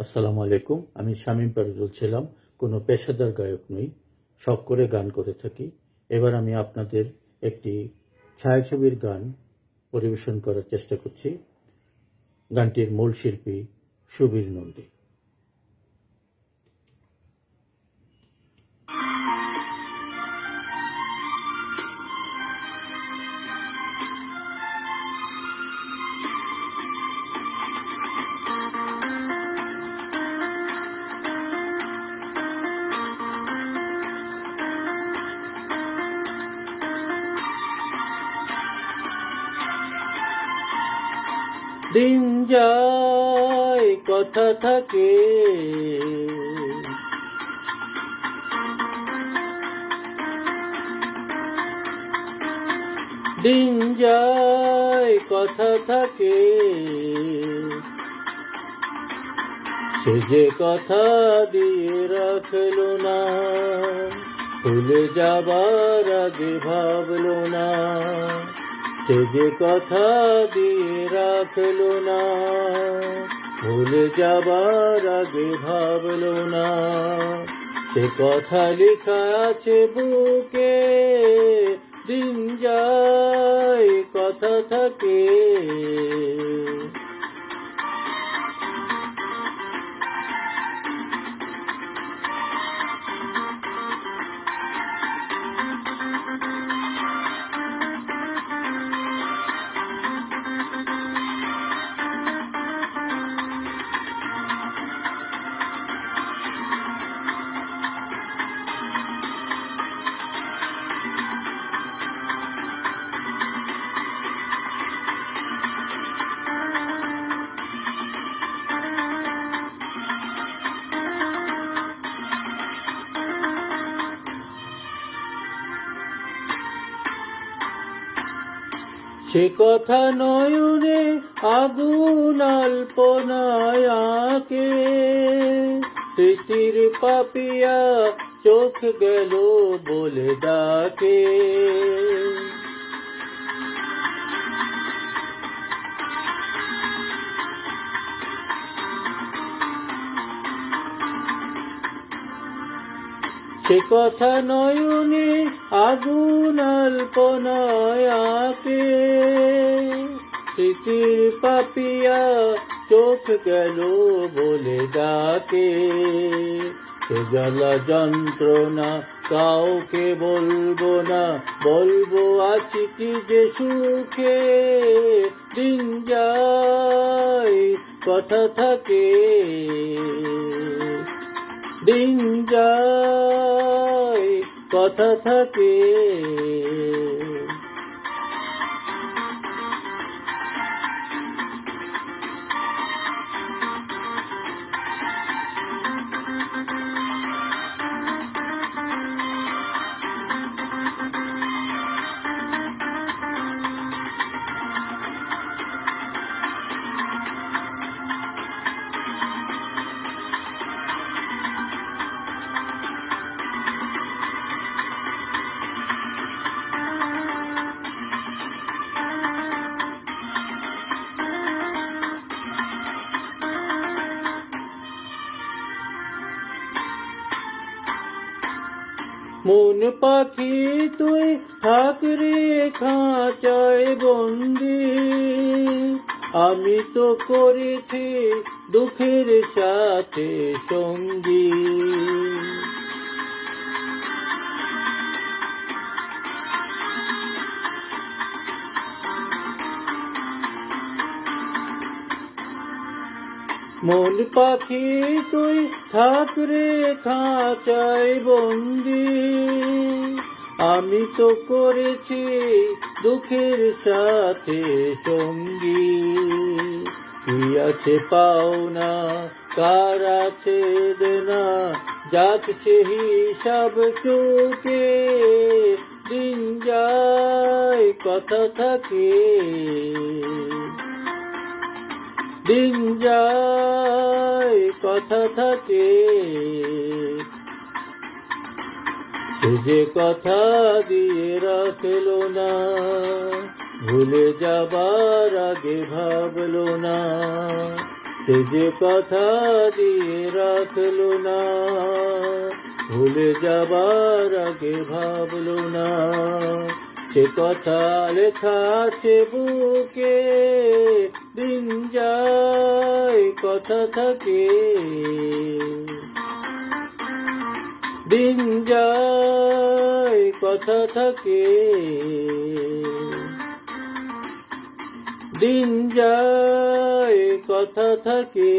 আসসালামু আলাইকুম। আমি শামীম পারুল ছিলাম। কোনো পেশাদার গায়ক নই, শখ করে গান করে থাকি। এবার আমি আপনাদের একটি ছায়াছবির গান পরিবেশন করার চেষ্টা করছি। গানটির মূল শিল্পী সুবীর নন্দী। দিন যায় কথা থাকে, দিন যায় কথা থাকে, সে যে কথা দিয়ে রাখলো না, ভুলে যাবার আগে ভাবলো না। সে যে কথা দিয়ে রাখলো না, ভুলে যাবার আগে ভাবলো না। সে কথা লেখা আছে বুকে, দিন যায় কথা থাকে। সে কথা নয়নে আগুন আল্পনায় আঁকে, স্মৃতির পাপিয়া চোখ গেল বলে ডাকে। সে কথা নয়নে আগুন আল্পনায় আঁকে, স্মৃতির পাপিয়া চোখ গেল বলে ডাকে। সে জ্বালা যন্ত্রণা কাউকে বলবো না, বলবো আছি কি যে সুখে। দিন যায় কথা থাকে, দিন যায় কথা থাকে। মন পাখি তুই থাক রে খাঁচায় বন্দি, আমি তো করেছি দুঃখের সাথে সঙ্গী। মন পাখি তুই থাক রে খাঁচায় বন্দি, আমি তো করেছি দুঃখের সাথে সঙ্গী। কি আছে পাওনা কার আছে দেনা, যাচ্ছে হিসাব চোখে। দিন যায় কথা থাকে, দিন যায় কথা থাকে। সে যে কথা দিয়ে রাখলো না, ভুলে যাবার আগে ভাবলো না। সে যে কথা দিয়ে রাখলো না, ভুলে যাবার আগে ভাবলো না। সে কথা লেখা আছে বুকে, দিন যায় কথা থাকে, দিন যায় কথা থাকে, দিন যায় কথা থাকে।